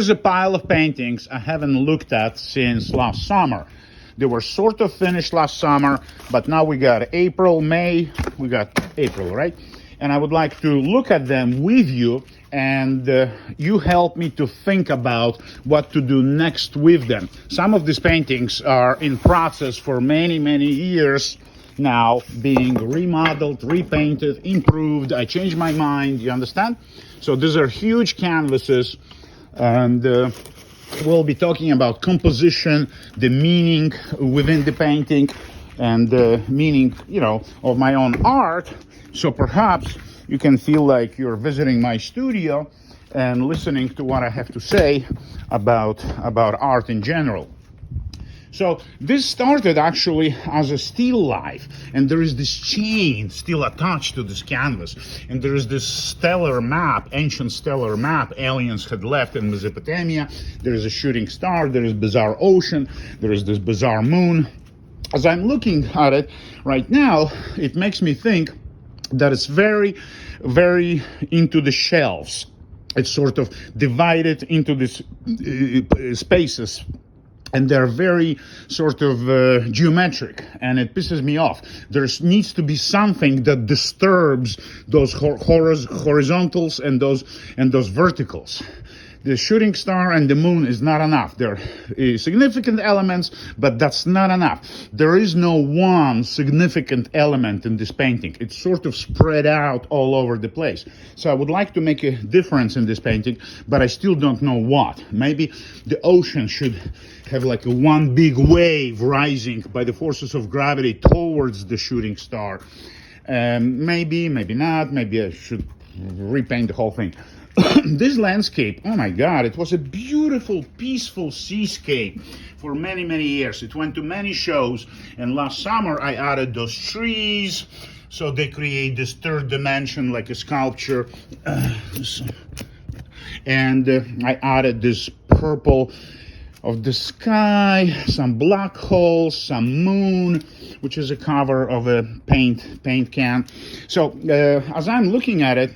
Here's a pile of paintings I haven't looked at since last summer. They were sort of finished last summer, but now we got April, May, we got April, right? And I would like to look at them with you, and you help me to think about what to do next with them. Some of these paintings are in process for many, many years now, being remodeled, repainted, improved. I changed my mind, you understand? So these are huge canvases, and we'll be talking about composition, the meaning within the painting, and the meaning, of my own art. So perhaps you can feel like you're visiting my studio and listening to what I have to say about art in general. So this started actually as a still life, and there is this chain still attached to this canvas, and there is this stellar map, ancient stellar map aliens had left in Mesopotamia. There is a shooting star, there is bizarre ocean, there is this bizarre moon. As I'm looking at it right now, it makes me think that it's very, very into the shelves. It's sort of divided into these spaces, and they're very sort of geometric, and it pisses me off. There needs to be something that disturbs those horizontals and those verticals. The shooting star and the moon is not enough. They're significant elements, but that's not enough. There is no one significant element in this painting. It's sort of spread out all over the place. So I would like to make a difference in this painting, but I still don't know what. Maybe the ocean should have like a one big wave rising by the forces of gravity towards the shooting star. Maybe not. Maybe I should repaint the whole thing. This landscape, oh my God, it was a beautiful, peaceful seascape for many, many years. It went to many shows, and last summer I added those trees, so they create this third dimension like a sculpture. And I added this purple of the sky, some black holes, some moon, which is a cover of a paint can. So as I'm looking at it,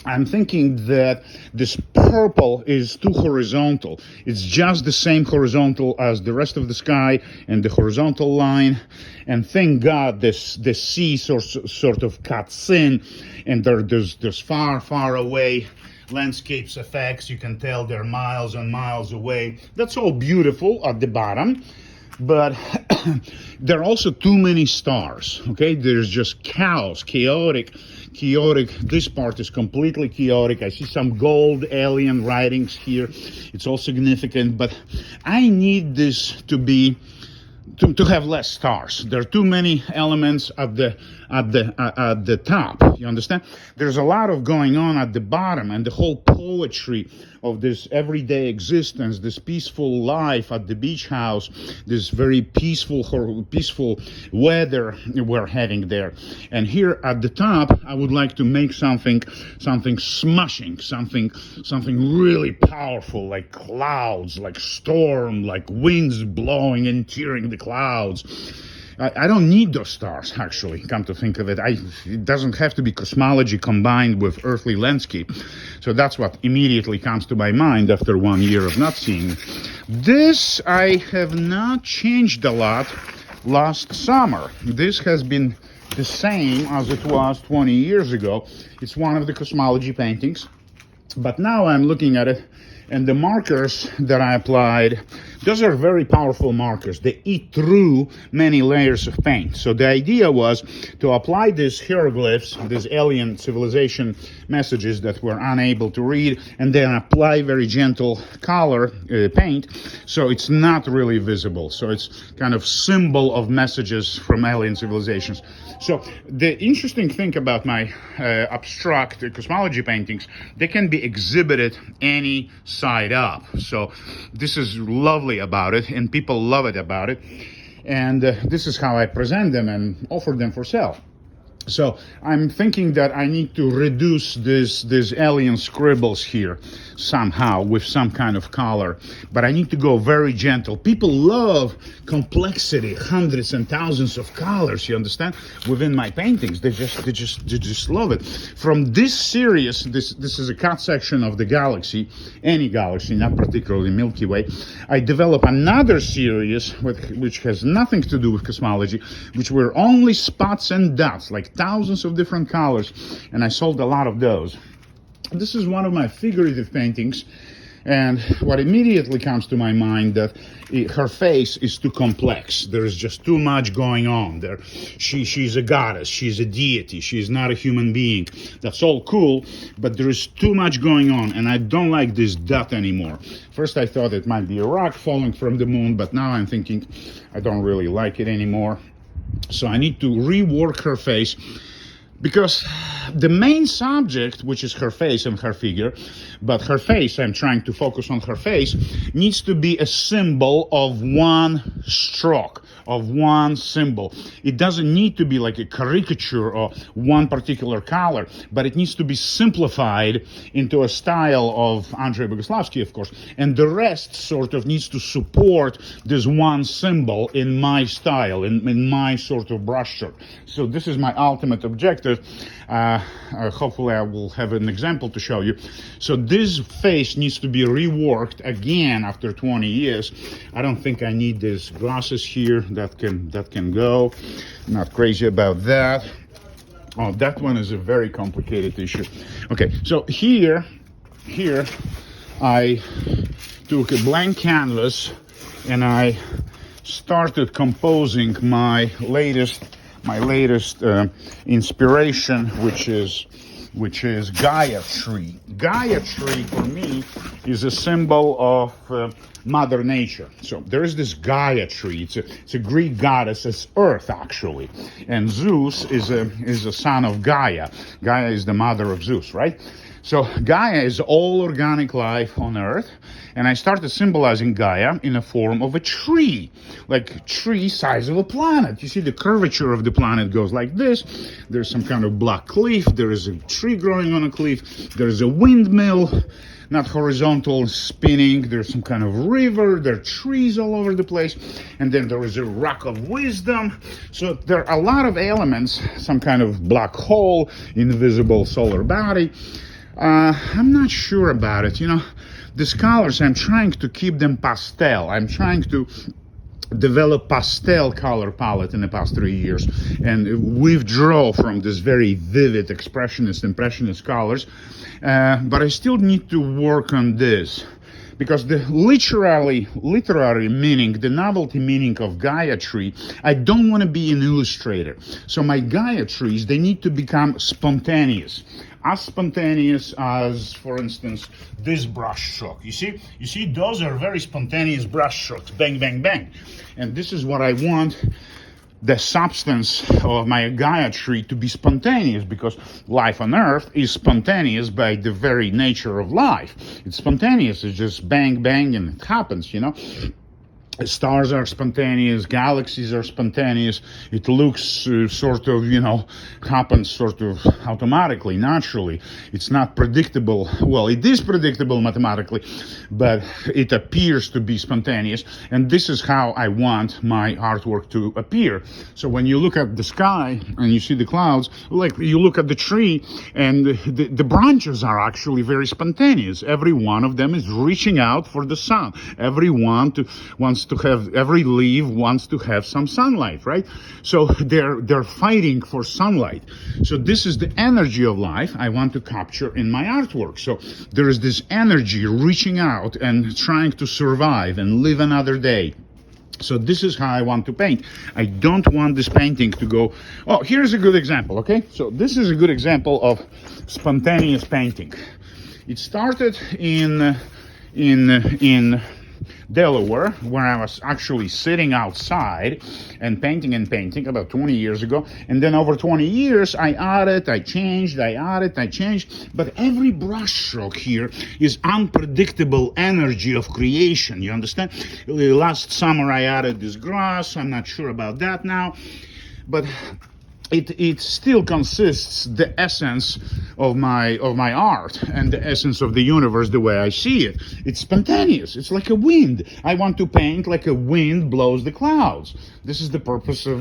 I'm thinking that this purple is too horizontal. It's just the same horizontal as the rest of the sky and the horizontal line. And thank God this sea sort of cuts in, and there's far, far away landscapes effects. You can tell they're miles and miles away. That's all beautiful at the bottom. But there are also too many stars, okay? There's just chaotic. This part is completely chaotic. I see some gold alien writings here. It's all significant, but I need this to be to have less stars. There are too many elements at the top. You understand? There's a lot of going on at the bottom, and the whole poetry of this everyday existence, this peaceful life at the beach house, this very peaceful weather we're having there. And here at the top, I would like to make something smashing, something really powerful, like clouds, like storm, like winds blowing and tearing the clouds. I don't need those stars, actually, come to think of it. It doesn't have to be cosmology combined with earthly landscape. So that's what immediately comes to my mind after 1 year of not seeing it. This I have not changed a lot last summer. This has been the same as it was 20 years ago. It's one of the cosmology paintings. But now I'm looking at it, and the markers that I applied, those are very powerful markers. They eat through many layers of paint. So the idea was to apply these hieroglyphs, these alien civilization messages that we're unable to read, and then apply very gentle color paint, so it's not really visible. So it's kind of symbol of messages from alien civilizations. So the interesting thing about my abstract cosmology paintings, they can be exhibited any side up. So this is lovely about it, and people love it about it. And this is how I present them and offer them for sale. So I'm thinking that I need to reduce these alien scribbles here somehow with some kind of color, but I need to go very gentle. People love complexity, hundreds and thousands of colors, you understand, within my paintings. They just love it. From this series, this is a cut section of the galaxy, any galaxy, not particularly Milky Way. I develop another series which has nothing to do with cosmology, which were only spots and dots, like thousands of different colors, and I sold a lot of those. This is one of my figurative paintings, and what immediately comes to my mind that her face is too complex. There is just too much going on there. She's a goddess, she's a deity, she's not a human being. That's all cool, but there is too much going on, and I don't like this dot anymore. First I thought it might be a rock falling from the moon, but now I'm thinking I don't really like it anymore. So I need to rework her face, because the main subject, which is her face and her figure, but her face, I'm trying to focus on her face, needs to be a symbol of one stroke, of one symbol. It doesn't need to be like a caricature or one particular color, but it needs to be simplified into a style of Andrey Bogoslowsky, of course, and the rest sort of needs to support this one symbol in my style, in my sort of brushstroke. So this is my ultimate objective. Hopefully I will have an example to show you. So this face needs to be reworked again after 20 years. I don't think I need these glasses here. That can go. Not crazy about that. Oh, that one is a very complicated issue. Okay, so here I took a blank canvas and I started composing my latest inspiration, which is Gaia tree. Gaia tree for me is a symbol of Mother Nature. So there is this Gaia tree. It's a Greek goddess. It's Earth actually, and Zeus is a son of Gaia. Gaia is the mother of Zeus, right? So Gaia is all organic life on Earth, and I started symbolizing Gaia in a form of a tree, like tree size of a planet. You see the curvature of the planet goes like this. There's some kind of black cliff. There is a tree growing on a cliff. There is a windmill, not horizontal, spinning. There's some kind of river. There are trees all over the place. And then there is a rock of wisdom. So there are a lot of elements, some kind of black hole, invisible solar body. I'm not sure about it. You know, these colors, I'm trying to keep them pastel. I'm trying to develop pastel color palette in the past 3 years and withdraw from this very vivid expressionist, impressionist colors. But I still need to work on this, because the literary meaning, the novelty meaning of Gaia tree, I don't want to be an illustrator. So my Gaia trees, they need to become spontaneous. As spontaneous as, for instance, this brush stroke. You see, those are very spontaneous brush strokes, bang, bang, bang. And this is what I want the substance of my Gaia tree to be spontaneous, because life on Earth is spontaneous by the very nature of life. It's spontaneous, it's just bang, bang, and it happens, you know. Stars are spontaneous, galaxies are spontaneous. It looks sort of, you know, happens sort of automatically, naturally. It's not predictable. Well, it is predictable mathematically, but it appears to be spontaneous. And this is how I want my artwork to appear. So when you look at the sky and you see the clouds, like you look at the tree, and the branches are actually very spontaneous. Every one of them is reaching out for the sun. Every leaf wants to have some sunlight, right? So they're fighting for sunlight. So this is the energy of life I want to capture in my artwork. So there is this energy reaching out and trying to survive and live another day. So this is how I want to paint. I don't want this painting to go, oh, here's a good example, okay? So this is a good example of spontaneous painting. It started in Delaware, where I was actually sitting outside and painting about 20 years ago. And then over 20 years, I added, I changed. But every brush stroke here is unpredictable energy of creation, you understand? Last summer, I added this grass. I'm not sure about that now. But it still consists the essence of my art and the essence of the universe the way I see it. It's spontaneous. It's like a wind. I want to paint like a wind blows the clouds. This is the purpose of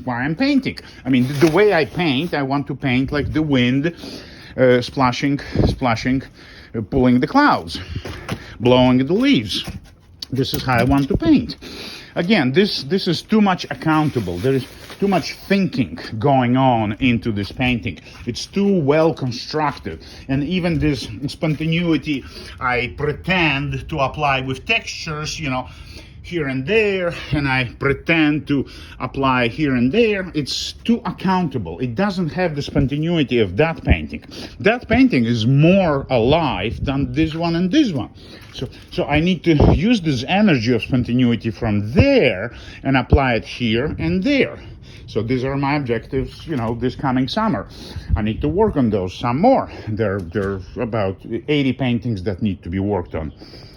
why I'm painting. I mean, the way I paint, I want to paint like the wind, splashing, pulling the clouds, blowing the leaves. This is how I want to paint. Again, this is too much accountable. There is too much thinking going on into this painting. It's too well constructed. And even this spontaneity I pretend to apply with textures, you know, here and there, and I pretend to apply here and there. It's too accountable. It doesn't have the spontaneity of that painting. That painting is more alive than this one and this one. So I need to use this energy of spontaneity from there and apply it here and there. So these are my objectives, you know, this coming summer. I need to work on those some more. There are about 80 paintings that need to be worked on.